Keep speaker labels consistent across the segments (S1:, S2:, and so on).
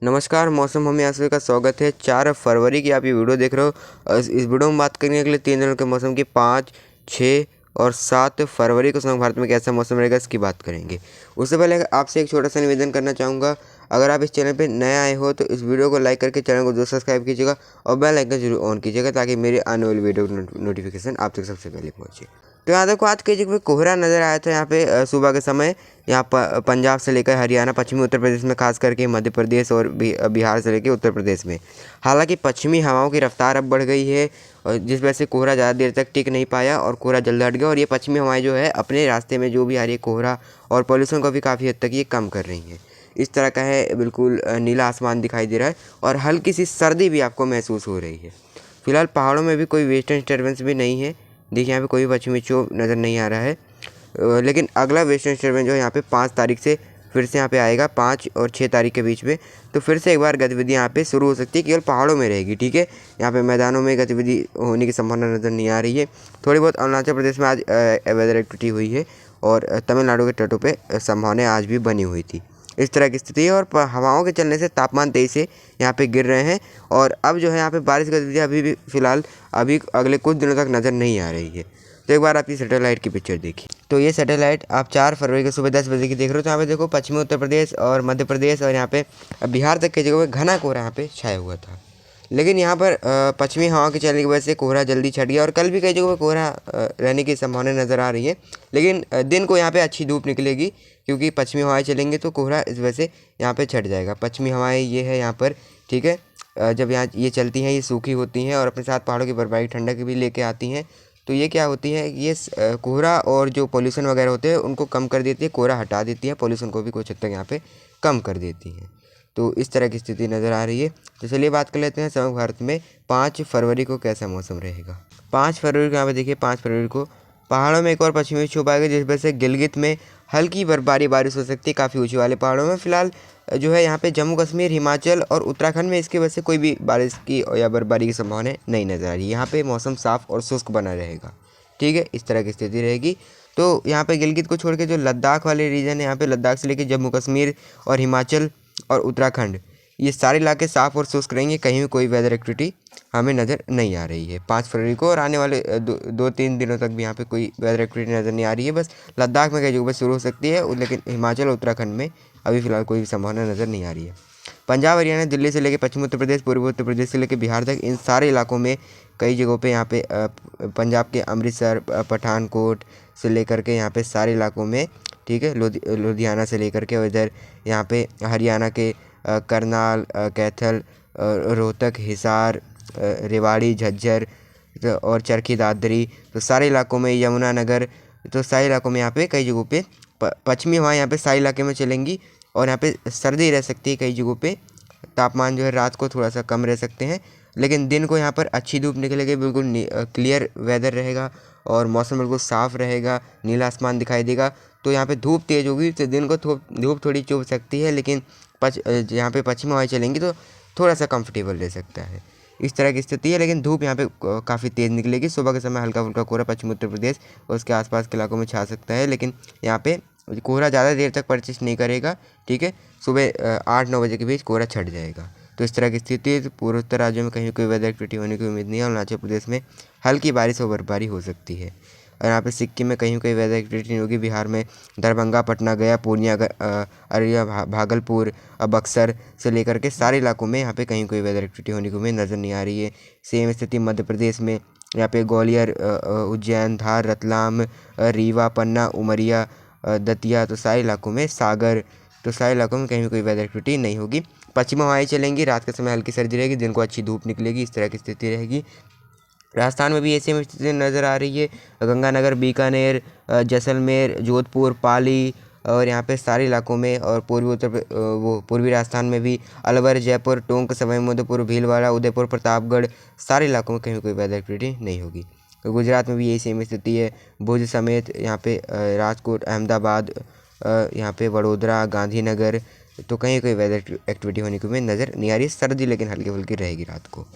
S1: नमस्कार, मौसम हम यहाँ सभी का स्वागत है। 4 फरवरी की आप ये वीडियो देख रहे हो। इस वीडियो में बात करने के लिए 3 दिनों के मौसम की 5, 6 और 7 फरवरी को समय भारत में कैसा मौसम रहेगा इसकी बात करेंगे। उससे पहले आपसे एक छोटा सा निवेदन करना चाहूँगा, अगर आप इस चैनल पे नए आए हो तो इस वीडियो को लाइक करके चैनल को जरूर सब्सक्राइब कीजिएगा और बेल आइकन जरूर ऑन कीजिएगा ताकि मेरे आने वाली वीडियो नोटिफिकेशन आप तक सबसे पहले पहुँचे। तो यहाँ देखो आज के युग में कोहरा नज़र आया था यहाँ पे सुबह के समय। यहाँ पंजाब से लेकर हरियाणा, पश्चिमी उत्तर प्रदेश में खास करके मध्य प्रदेश और बिहार से लेकर उत्तर प्रदेश में। हालांकि पश्चिमी हवाओं की रफ्तार अब बढ़ गई है और जिस वजह से कोहरा ज़्यादा देर तक टिक नहीं पाया और कोहरा जल्द हट गया। और ये पश्चिमी हवाएं जो है अपने रास्ते में जो भी आ रही है कोहरा और पॉल्यूशन को भी काफ़ी हद तक ये कम कर रही हैं। इस तरह का है, बिल्कुल नीला आसमान दिखाई दे रहा है और हल्की सी सर्दी भी आपको महसूस हो रही है। फिलहाल पहाड़ों में भी कोई वेस्टर्न डिस्टर्बेंस भी नहीं है। देखिए यहाँ पे कोई पश्चिमी विक्षोभ नज़र नहीं आ रहा है, लेकिन अगला वेस्टर्न डिस्टर्बेंस जो है यहाँ पे 5 तारीख से फिर से यहाँ पे आएगा, 5 और 6 तारीख के बीच में। तो फिर से एक बार गतिविधि यहाँ पे शुरू हो सकती है, केवल पहाड़ों में रहेगी। ठीक है, यहाँ पे मैदानों में गतिविधि होने की संभावना नज़र नहीं आ रही है। थोड़ी बहुत अरुणाचल प्रदेश में आज वेदर एक्टिविटी हुई है और तमिलनाडु के तटों पर संभावनाएँ आज भी बनी हुई थी। इस तरह की स्थिति है और हवाओं के चलने से तापमान तेज़ी से यहाँ पे गिर रहे हैं और अब जो है यहाँ पे बारिश गतिविधियाँ अभी भी फिलहाल अभी अगले कुछ दिनों तक नज़र नहीं आ रही है। तो एक बार आप ये सैटेलाइट की पिक्चर देखिए। तो ये सैटेलाइट आप 4 फरवरी को सुबह 10 बजे की देख रहे हो। तो यहाँ पे देखो पश्चिमी उत्तर प्रदेश और मध्य प्रदेश और यहाँ पे बिहार तक की जगह पे घना कोहरा यहाँ पे छाया हुआ था, लेकिन यहाँ पर पश्चिमी हवा के चलने की वजह से कोहरा जल्दी छट गया और कल भी कई जगहों पर कोहरा रहने की संभावना नज़र आ रही है। लेकिन दिन को यहाँ पे अच्छी धूप निकलेगी क्योंकि पश्चिमी हवाएं चलेंगी तो कोहरा इस वजह से यहाँ पे छट जाएगा। पश्चिमी हवाएं ये है यहाँ पर, ठीक है। जब यहाँ ये चलती हैं ये सूखी होती हैं और अपने साथ पहाड़ों की बर्फबारी ठंडक भी लेके आती हैं। तो ये क्या होती है, ये कोहरा और जो पॉल्यूशन वगैरह होते हैं उनको कम कर देती है, कोहरा हटा देती है, पॉल्यूशन को भी कुछ हद तक यहाँ पे कम कर देती हैं। तो इस तरह की स्थिति नज़र आ रही है। तो चलिए बात कर लेते हैं समग्र भारत में 5 फरवरी को कैसा मौसम रहेगा। 5 फरवरी को यहाँ पे देखिए, 5 फरवरी को पहाड़ों में एक और पश्चिमी विक्षोभ आएगा जिस वजह से गिलगित में हल्की बर्फबारी बारिश हो सकती है काफ़ी ऊंचे वाले पहाड़ों में। फिलहाल जो है यहाँ पे जम्मू कश्मीर, हिमाचल और उत्तराखंड में इसकी वजह से कोई भी बारिश की या बर्फबारी की संभावना नहीं नज़र आ रही है। यहाँ पे मौसम साफ और शुष्क बना रहेगा, ठीक है, इस तरह की स्थिति रहेगी। तो यहाँ पे गिलगित को छोड़ के जो लद्दाख वाले रीजन है, यहाँ पे लद्दाख से लेकर जम्मू कश्मीर और हिमाचल और उत्तराखंड, ये सारे इलाके साफ़ और शुष्क रहेंगे, कहीं भी कोई वेदर एक्टिविटी हमें नज़र नहीं आ रही है 5 फरवरी को। और आने वाले 2-3 दिनों तक भी यहाँ पे कोई वेदर एक्टिविटी नज़र नहीं आ रही है। बस लद्दाख में कई जगह पर शुरू हो सकती है, लेकिन हिमाचल और उत्तराखंड में अभी फ़िलहाल कोई भी संभावना नज़र नहीं आ रही है। पंजाब, हरियाणा, दिल्ली से लेकर पश्चिमी उत्तर प्रदेश, पूर्वी उत्तर प्रदेश से लेकर बिहार तक, इन सारे इलाकों में कई जगहों पे यहाँ पे पंजाब के अमृतसर, पठानकोट से लेकर के यहाँ पे सारे इलाकों में, ठीक है, लुधियाना से लेकर के, और इधर यहाँ पे हरियाणा के करनाल, कैथल, रोहतक, हिसार, रेवाड़ी, झज्जर और चरखी दादरी, तो सारे इलाकों में, यमुनानगर, तो सारे इलाकों में यहाँ पे कई जगहों पे पश्चिमी हवाएं यहाँ पे सारे इलाके में चलेंगी और यहाँ पे सर्दी रह सकती है कई जगहों पे। तापमान जो है रात को थोड़ा सा कम रह सकते हैं, लेकिन दिन को यहाँ पर अच्छी धूप निकलेगी, बिल्कुल क्लियर वेदर रहेगा और मौसम बिल्कुल साफ़ रहेगा, नीला आसमान दिखाई देगा। तो यहाँ पे धूप तेज़ होगी तो दिन को धूप थोड़ी चुभ सकती है, लेकिन यहाँ पे पश्चिमी हवाएं चलेंगी तो थोड़ा सा कंफर्टेबल रह सकता है। इस तरह की स्थिति है, लेकिन धूप यहाँ पे काफ़ी तेज़ निकलेगी। सुबह के समय हल्का फुल्का कोहरा पश्चिमी उत्तर प्रदेश और उसके आसपास के इलाकों में छा सकता है, लेकिन यहाँ पे कोहरा ज़्यादा देर तक परसिस्ट नहीं करेगा, ठीक है। सुबह 8-9 बजे के बीच कोहरा छट जाएगा। तो इस तरह की स्थिति है। पूर्वोत्तर राज्यों में कहीं कोई वेदर एक्टिविटी होने की उम्मीद नहीं है। अरुणाचल प्रदेश में हल्की बारिश और बर्फबारी हो सकती है और यहाँ पे सिक्किम में कहीं कोई वेदर एक्टिविटी नहीं होगी। बिहार में दरभंगा, पटना, गया, पूर्णिया, अररिया, भागलपुर, बक्सर से लेकर के सारे इलाकों में यहाँ पे कहीं कोई वेदर एक्टिविटी होने की उम्मीद नज़र नहीं आ रही है। सेम स्थिति मध्य प्रदेश में, यहाँ पे ग्वालियर, उज्जैन, धार, रतलाम, रीवा, पन्ना, उमरिया, दतिया, तो सारे इलाकों में, सागर, तो सारे इलाकों में कहीं भी कोई वेदर एक्टिविटी नहीं होगी। पश्चिमी हवाएं चलेंगी, रात के समय हल्की सर्दी रहेगी, दिन को अच्छी धूप निकलेगी, इस तरह की स्थिति रहेगी। राजस्थान में भी ऐसी स्थिति नज़र आ रही है। गंगानगर, बीकानेर, जैसलमेर, जोधपुर, पाली और यहाँ पे सारे इलाकों में, और पूर्वी राजस्थान में भी अलवर, जयपुर, टोंक, सवाई माधोपुर, भीलवाड़ा, उदयपुर, प्रतापगढ़, सारे इलाकों में कहीं कोई वेदर एक्टिविटी नहीं होगी। तो गुजरात में भी यही सेम स्थिति है। भुज समेत यहाँ पे राजकोट, अहमदाबाद, यहाँ पे वडोदरा, गांधीनगर, तो कहीं कोई वेदर एक्टिविटी होने की उम्मीद नज़र नहीं आ रही। सर्दी लेकिन हल्की फुल्की रहेगी रात को।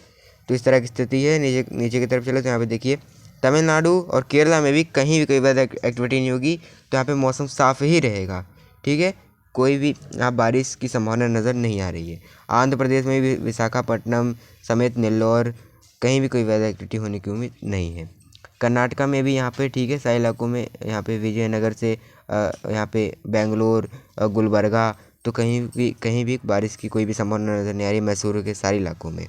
S1: तो इस तरह की स्थिति है। नीचे की तरफ चले तो यहाँ पे देखिए तमिलनाडु और केरला में भी कहीं भी कोई वेदर एक्टिविटी नहीं होगी, तो यहाँ पे मौसम साफ़ ही रहेगा, ठीक है। कोई भी यहाँ बारिश की संभावना नज़र नहीं आ रही है। आंध्र प्रदेश में भी विशाखापट्टनम समेत नेल्लोर कहीं भी कोई वेदर एक्टिविटी होने की उम्मीद नहीं है। कर्नाटका में भी यहाँ पे ठीक है, सारे इलाकों में यहाँ पे विजयनगर से यहाँ पे बेंगलोर गुलबर्गा तो कहीं भी बारिश की कोई भी संभावना नज़र नहीं आ रही। मैसूर के सारे इलाकों में,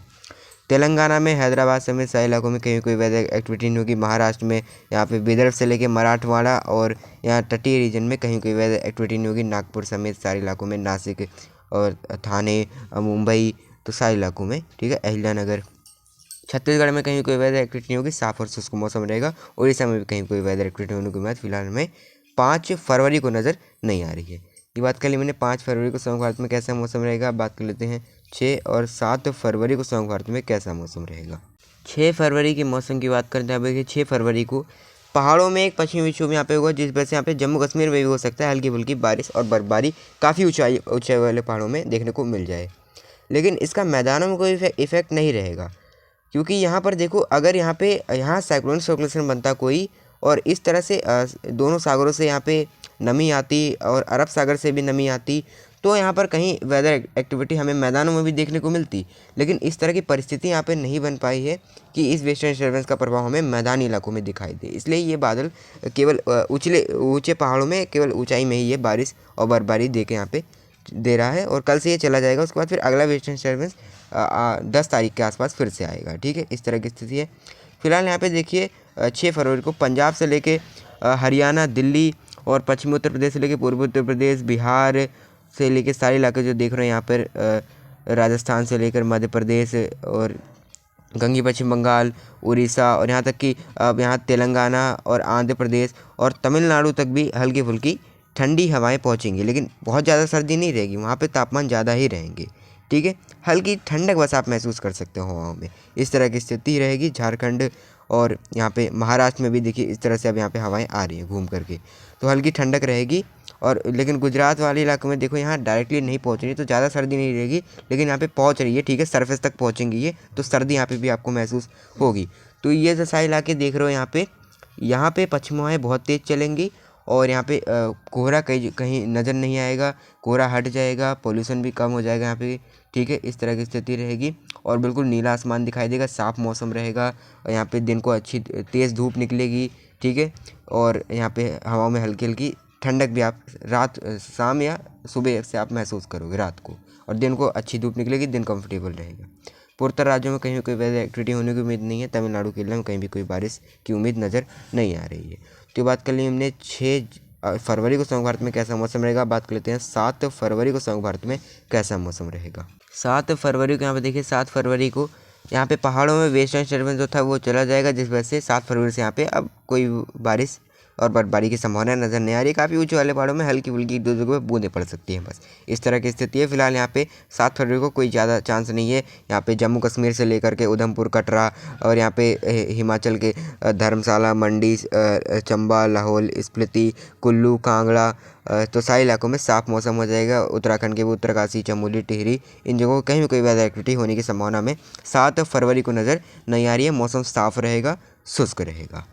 S1: तेलंगाना में हैदराबाद समेत सारे इलाकों में कहीं कोई वेदर एक्टिविटी नहीं होगी। महाराष्ट्र में यहाँ पे विदर्भ से लेकर मराठवाड़ा और यहाँ तटीय रीजन में कहीं कोई वेदर एक्टिविटी नहीं होगी। नागपुर समेत सारे इलाकों में, नासिक और थाने मुंबई तो सारे इलाकों में ठीक है, अहिल्यानगर। छत्तीसगढ़ में कहीं कोई वेदर एक्टिविटी नहीं होगी, साफ और शुष्क मौसम रहेगा। उड़ीसा में भी कहीं कोई वेदर एक्टिविटी होने की उम्मीद फिलहाल में 5 फरवरी को नज़र नहीं आ रही है। ये बात कर ली मैंने 5 फरवरी को समग्र भारत में कैसा मौसम रहेगा। अब बात कर लेते हैं 6 और 7 फरवरी को समग्र भारत में कैसा मौसम रहेगा। 6 फरवरी के मौसम की बात करते हैं। अब 6 फरवरी को पहाड़ों में एक पश्चिमी विक्षोभ यहाँ पे होगा, जिस वजह से यहाँ पे जम्मू कश्मीर में भी हो सकता है हल्की फुल्की बारिश और बर्फबारी काफ़ी ऊंचाई वाले पहाड़ों में देखने को मिल जाए। लेकिन इसका मैदानों में कोई इफेक्ट नहीं रहेगा, क्योंकि यहाँ पर देखो, अगर यहाँ साइक्लोनिक सर्कुलेशन बनता कोई और इस तरह से दोनों सागरों से यहाँ पे नमी आती और अरब सागर से भी नमी आती तो यहाँ पर कहीं वेदर एक्टिविटी हमें मैदानों में भी देखने को मिलती। लेकिन इस तरह की परिस्थिति यहाँ पे नहीं बन पाई है कि इस वेस्टर्न डिस्टर्बेंस का प्रभाव हमें मैदानी इलाकों में दिखाई दे। इसलिए ये बादल केवल ऊंचे पहाड़ों में, केवल ऊंचाई में ही ये बारिश और बर्फबारी दे के यहाँ पे दे रहा है और कल से ये चला जाएगा। उसके बाद फिर अगला वेस्टर्न डिस्टर्बेंस 10 तारीख के आसपास फिर से आएगा। ठीक है, इस तरह की स्थिति है। फिलहाल यहाँ पे देखिए 6 फरवरी को पंजाब से लेके हरियाणा, दिल्ली और पश्चिमी उत्तर प्रदेश से लेके पूर्वी उत्तर प्रदेश, बिहार से लेके सारे इलाके जो देख रहे हैं यहाँ पर, राजस्थान से लेकर मध्य प्रदेश और गंगी पश्चिम बंगाल, उड़ीसा और यहाँ तक कि अब यहाँ तेलंगाना और आंध्र प्रदेश और तमिलनाडु तक भी हल्की फुल्की ठंडी हवाएं पहुँचेंगी। लेकिन बहुत ज़्यादा सर्दी नहीं रहेगी, वहाँ पे तापमान ज़्यादा ही रहेंगे। ठीक है, हल्की ठंडक बस आप महसूस कर सकते हो हवाओं में। इस तरह की स्थिति रहेगी। झारखंड और यहाँ पे महाराष्ट्र में भी देखिए इस तरह से अब यहाँ पे हवाएं आ रही हैं घूम करके, तो हल्की ठंडक रहेगी। और लेकिन गुजरात वाले इलाकों में देखो यहाँ डायरेक्टली नहीं पहुँच रही तो ज़्यादा सर्दी नहीं रहेगी, लेकिन यहाँ पे पहुँच रही है। ठीक है, सरफेस तक पहुँचेंगी ये, तो सर्दी यहाँ पे भी आपको महसूस होगी। तो ये जो सारे इलाके देख रहे हो यहाँ पे पश्चिमी हवाएँ बहुत तेज़ चलेंगी और यहाँ पे कोहरा कहीं नज़र नहीं आएगा, कोहरा हट जाएगा, पोल्यूशन भी कम हो जाएगा यहाँ पे। ठीक है, इस तरह की स्थिति रहेगी और बिल्कुल नीला आसमान दिखाई देगा, साफ़ मौसम रहेगा और यहाँ पे दिन को अच्छी तेज़ धूप निकलेगी। ठीक है, और यहाँ पे हवाओं में हल्की हल्की ठंडक भी आप शाम या सुबह से आप महसूस करोगे रात को, और दिन को अच्छी धूप निकलेगी, दिन कंफर्टेबल रहेगा। पूर्वोत्तर राज्यों में कहीं भी कोई वेदर एक्टिविटी होने की उम्मीद नहीं है। तमिलनाडु केरल में कहीं भी कोई बारिश की उम्मीद नज़र नहीं आ रही है। तो बात कर ली हमने 6 फरवरी को समग्र भारत में कैसा मौसम रहेगा। बात कर लेते हैं 7 फरवरी को समग्र भारत में कैसा मौसम रहेगा। 7 फरवरी को यहाँ पे देखिए, 7 फरवरी को यहाँ पे पहाड़ों में वेस्टर्न डिस्टर्बेंस जो था वो चला जाएगा, जिस वजह से 7 फरवरी से यहाँ पे अब कोई बारिश और बर्फबारी की संभावना नज़र नहीं आ रही। काफ़ी ऊंचे वाले पहाड़ों में हल्की फुल्की एक दो जगह पे बूंदें पड़ सकती हैं, बस इस तरह की स्थिति है। फिलहाल यहाँ पे 7 फरवरी को कोई ज़्यादा चांस नहीं है। यहाँ पे जम्मू कश्मीर से लेकर के उधमपुर, कटरा और यहाँ पे हिमाचल के धर्मशाला, मंडी, चंबा, लाहौल स्पीति, कुल्लू, कांगड़ा तो सारे इलाकों में साफ मौसम हो जाएगा। उत्तराखंड के भी उत्तरकाशी, चमोली, टिहरी इन जगहों कहीं भी कोई वेदर एक्टिविटी होने की संभावना में 7 फरवरी को नज़र नहीं आ रही है। मौसम साफ रहेगा, शुष्क रहेगा।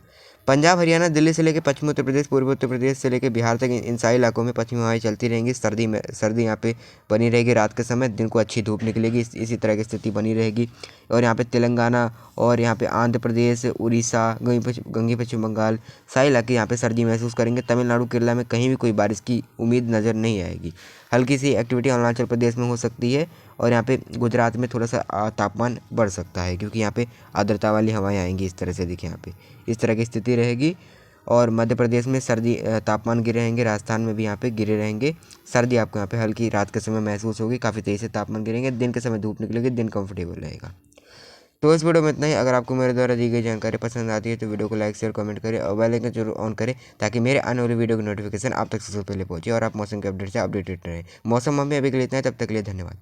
S1: पंजाब, हरियाणा, दिल्ली से लेकर पश्चिमी उत्तर प्रदेश, पूर्वी उत्तर प्रदेश से लेकर बिहार तक इन सारे इलाकों में पश्चिमी हवाएं चलती रहेंगी। सर्दी यहाँ पे बनी रहेगी रात के समय, दिन को अच्छी धूप निकलेगी, इसी तरह की स्थिति बनी रहेगी। और यहाँ पे तेलंगाना और यहाँ पे आंध्र प्रदेश, उड़ीसा, गंगी पश्चिम बंगाल सारे इलाके यहाँ पे सर्दी महसूस करेंगे। तमिलनाडु, केरला में कहीं भी कोई बारिश की उम्मीद नज़र नहीं आएगी। हल्की सी एक्टिविटी अरुणाचल प्रदेश में हो सकती है और यहाँ पे गुजरात में थोड़ा सा तापमान बढ़ सकता है, क्योंकि यहाँ पे आर्द्रता वाली हवाएं आएंगी। इस तरह से देखिए यहाँ पे इस तरह की स्थिति रहेगी। और मध्य प्रदेश में सर्दी तापमान गिरे रहेंगे, राजस्थान में भी यहाँ पे गिरे रहेंगे। सर्दी आपको यहाँ पे हल्की रात के समय महसूस होगी, काफ़ी तेज़ी से तापमान गिरेंगे, दिन के समय धूप निकलेगी, दिन कंफर्टेबल रहेगा। तो इस वीडियो में इतना ही। अगर आपको मेरे द्वारा दी गई जानकारी पसंद आती है तो वीडियो को लाइक, शेयर, कमेंट करें और बेल आइकन जरूर ऑन करें, ताकि मेरे आने वाली वीडियो की नोटिफिकेशन आप तक सबसे पहले पहुंचे और आप मौसम के अपडेट से अपडेटेड रहें। मौसम हमें अभी के लिए इतना है, तब तक के लिए धन्यवाद।